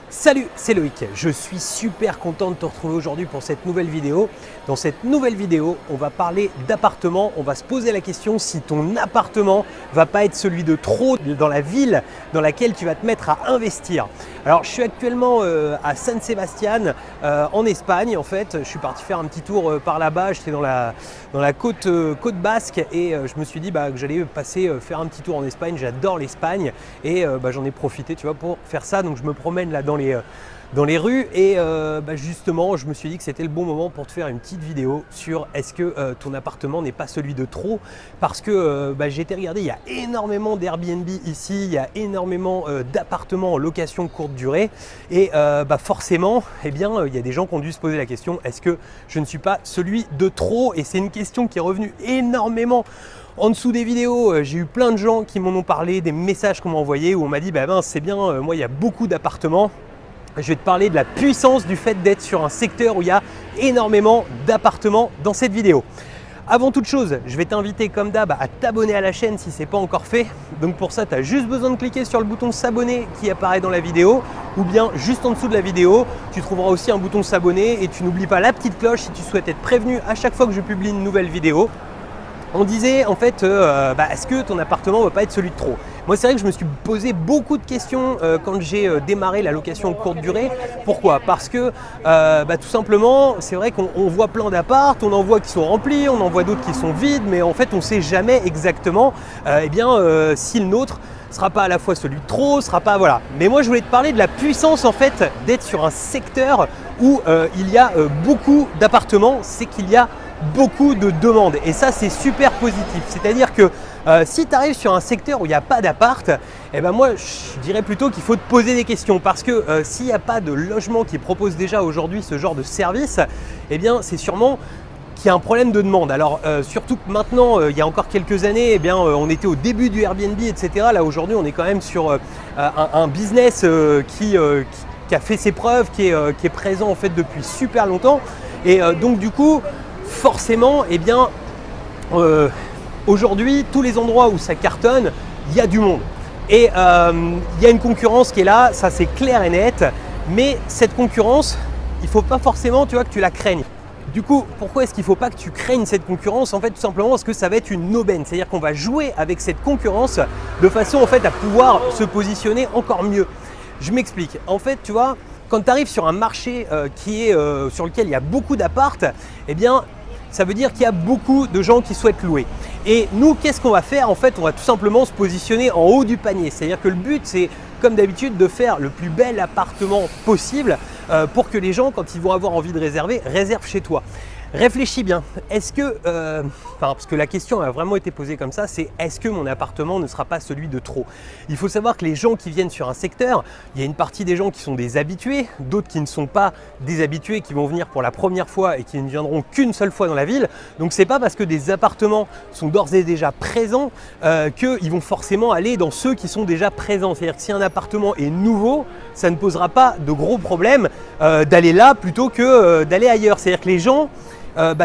Salut, c'est Loïc. Je suis super content de te retrouver aujourd'hui pour cette nouvelle vidéo. Dans cette nouvelle vidéo, on va parler d'appartement. On va se poser la question si ton appartement va pas être celui de trop dans la ville dans laquelle tu vas te mettre à investir. Alors, je suis actuellement à San Sebastián en Espagne. En fait, je suis parti faire un petit tour par là-bas. J'étais dans la côte basque et je me suis dit que j'allais passer faire un petit tour en Espagne. J'adore l'Espagne et j'en ai profité, tu vois, pour faire ça. Donc, je me promène là dans les rues et justement je me suis dit que c'était le bon moment pour te faire une petite vidéo sur est-ce que ton appartement n'est pas celui de trop, parce que j'ai été regarder, il y a énormément d'Airbnb ici, il y a énormément d'appartements en location courte durée et forcément il y a des gens qui ont dû se poser la question, est-ce que je ne suis pas celui de trop? Et c'est une question qui est revenue énormément en dessous des vidéos. J'ai eu plein de gens qui m'en ont parlé, des messages qu'on m'a envoyés où on m'a dit c'est bien, moi il y a beaucoup d'appartements. Je vais te parler de la puissance du fait d'être sur un secteur où il y a énormément d'appartements dans cette vidéo. Avant toute chose, je vais t'inviter comme d'hab à t'abonner à la chaîne si ce n'est pas encore fait. Donc pour ça, tu as juste besoin de cliquer sur le bouton s'abonner qui apparaît dans la vidéo ou bien juste en dessous de la vidéo, tu trouveras aussi un bouton s'abonner et tu n'oublies pas la petite cloche si tu souhaites être prévenu à chaque fois que je publie une nouvelle vidéo. On disait en fait, est-ce que ton appartement ne va pas être celui de trop? Moi, c'est vrai que je me suis posé beaucoup de questions quand j'ai démarré la location courte durée. Pourquoi? Parce que tout simplement, c'est vrai qu'on voit plein d'apparts, on en voit qui sont remplis, on en voit d'autres qui sont vides, mais en fait, on ne sait jamais exactement si le nôtre sera pas à la fois celui de trop, sera pas voilà. Mais moi, je voulais te parler de la puissance en fait d'être sur un secteur où il y a beaucoup d'appartements, c'est qu'il y a beaucoup de demandes et ça c'est super positif. C'est-à-dire que si tu arrives sur un secteur où il n'y a pas d'appart, moi je dirais plutôt qu'il faut te poser des questions, parce que s'il n'y a pas de logement qui propose déjà aujourd'hui ce genre de service, c'est sûrement qu'il y a un problème de demande. Alors surtout que maintenant, il y a encore quelques années, on était au début du Airbnb, etc. Là aujourd'hui on est quand même sur un business qui a fait ses preuves, qui est présent en fait depuis super longtemps et donc du coup forcément, aujourd'hui, tous les endroits où ça cartonne, il y a du monde. Et il y a une concurrence qui est là, ça c'est clair et net. Mais cette concurrence, il ne faut pas forcément que tu la craignes. Du coup, pourquoi est-ce qu'il ne faut pas que tu craignes cette concurrence? En fait, tout simplement parce que ça va être une aubaine. C'est-à-dire qu'on va jouer avec cette concurrence de façon en fait à pouvoir se positionner encore mieux. Je m'explique. En fait, tu vois, quand tu arrives sur un marché sur lequel il y a beaucoup d'appart, ça veut dire qu'il y a beaucoup de gens qui souhaitent louer. Et nous, qu'est-ce qu'on va faire? En fait, on va tout simplement se positionner en haut du panier. C'est-à-dire que le but, c'est comme d'habitude de faire le plus bel appartement possible pour que les gens, quand ils vont avoir envie de réserver, réservent chez toi. Réfléchis bien, est-ce que, parce que la question a vraiment été posée comme ça, c'est est-ce que mon appartement ne sera pas celui de trop? Il faut savoir que les gens qui viennent sur un secteur, il y a une partie des gens qui sont des habitués, d'autres qui ne sont pas des habitués, qui vont venir pour la première fois et qui ne viendront qu'une seule fois dans la ville. Donc c'est pas parce que des appartements sont d'ores et déjà présents qu'ils vont forcément aller dans ceux qui sont déjà présents. C'est-à-dire que si un appartement est nouveau, ça ne posera pas de gros problèmes d'aller là plutôt que d'aller ailleurs. C'est-à-dire que les gens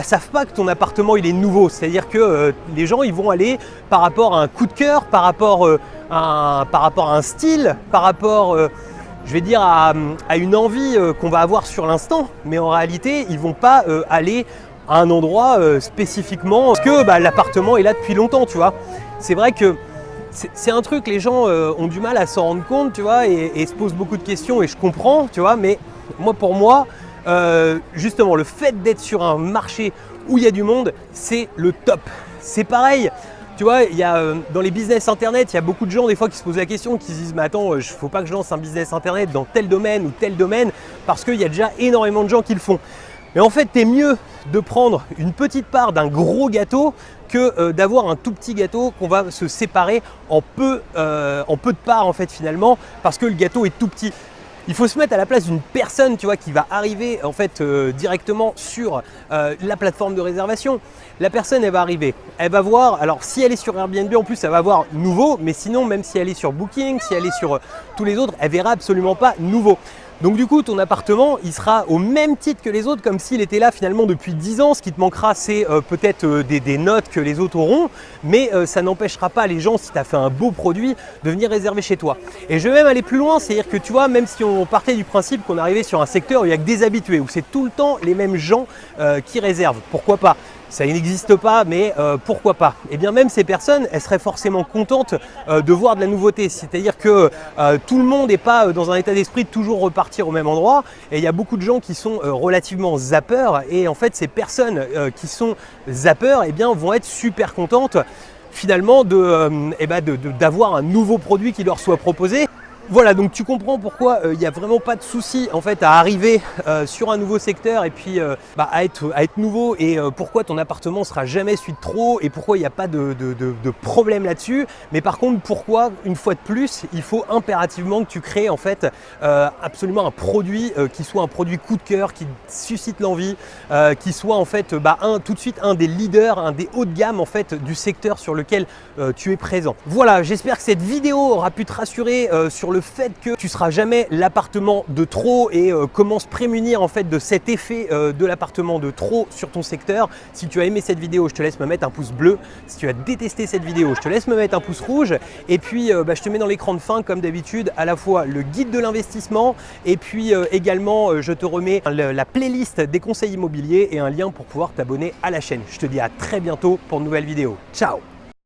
savent pas que ton appartement il est nouveau, c'est-à-dire que les gens ils vont aller par rapport à un coup de cœur, par rapport à un style, par rapport à une envie qu'on va avoir sur l'instant, mais en réalité ils vont pas aller à un endroit spécifiquement parce que l'appartement est là depuis longtemps, tu vois. C'est vrai que c'est un truc, les gens ont du mal à s'en rendre compte, tu vois, et se posent beaucoup de questions et je comprends, tu vois, mais pour moi, justement, le fait d'être sur un marché où il y a du monde, c'est le top. C'est pareil, tu vois, il y a dans les business internet, il y a beaucoup de gens des fois qui se posent la question, qui se disent mais attends, il faut pas que je lance un business internet dans tel domaine ou tel domaine parce qu'il y a déjà énormément de gens qui le font. Mais en fait, c'est mieux de prendre une petite part d'un gros gâteau que d'avoir un tout petit gâteau qu'on va se séparer en peu de parts en fait finalement, parce que le gâteau est tout petit. Il faut se mettre à la place d'une personne, tu vois, qui va arriver en fait directement sur la plateforme de réservation. La personne, elle va arriver, elle va voir, alors si elle est sur Airbnb en plus, elle va voir nouveau, mais sinon même si elle est sur Booking, si elle est sur tous les autres, elle verra absolument pas nouveau. Donc du coup, ton appartement, il sera au même titre que les autres, comme s'il était là finalement depuis 10 ans. Ce qui te manquera, c'est peut-être des notes que les autres auront, mais ça n'empêchera pas les gens, si tu as fait un beau produit, de venir réserver chez toi. Et je vais même aller plus loin, c'est-à-dire que tu vois, même si on partait du principe qu'on arrivait sur un secteur où il n'y a que des habitués, où c'est tout le temps les mêmes gens qui réservent, pourquoi pas? Ça n'existe pas, mais pourquoi pas? Et bien même ces personnes, elles seraient forcément contentes de voir de la nouveauté. C'est-à-dire que tout le monde n'est pas dans un état d'esprit de toujours repartir au même endroit. Et il y a beaucoup de gens qui sont relativement zappeurs. Et en fait, ces personnes qui sont zappeurs, eh bien, vont être super contentes finalement d'avoir un nouveau produit qui leur soit proposé. Voilà, donc tu comprends pourquoi il n'y a vraiment pas de souci en fait à arriver sur un nouveau secteur et puis à être nouveau, et pourquoi ton appartement sera jamais celui de trop, et pourquoi il n'y a pas de problème là-dessus. Mais par contre, pourquoi une fois de plus il faut impérativement que tu crées en fait absolument un produit qui soit un produit coup de cœur, qui suscite l'envie, qui soit en fait tout de suite un des leaders, un des hauts de gamme en fait du secteur sur lequel tu es présent. Voilà, j'espère que cette vidéo aura pu te rassurer sur le fait que tu seras jamais l'appartement de trop, et comment se prémunir en fait de cet effet de l'appartement de trop sur ton secteur. Si tu as aimé cette vidéo, je te laisse me mettre un pouce bleu. Si tu as détesté cette vidéo, je te laisse me mettre un pouce rouge. Et puis je te mets dans l'écran de fin comme d'habitude à la fois le guide de l'investissement, et puis également je te remets la playlist des conseils immobiliers et un lien pour pouvoir t'abonner à la chaîne. Je te dis à très bientôt pour une nouvelle vidéo. Ciao!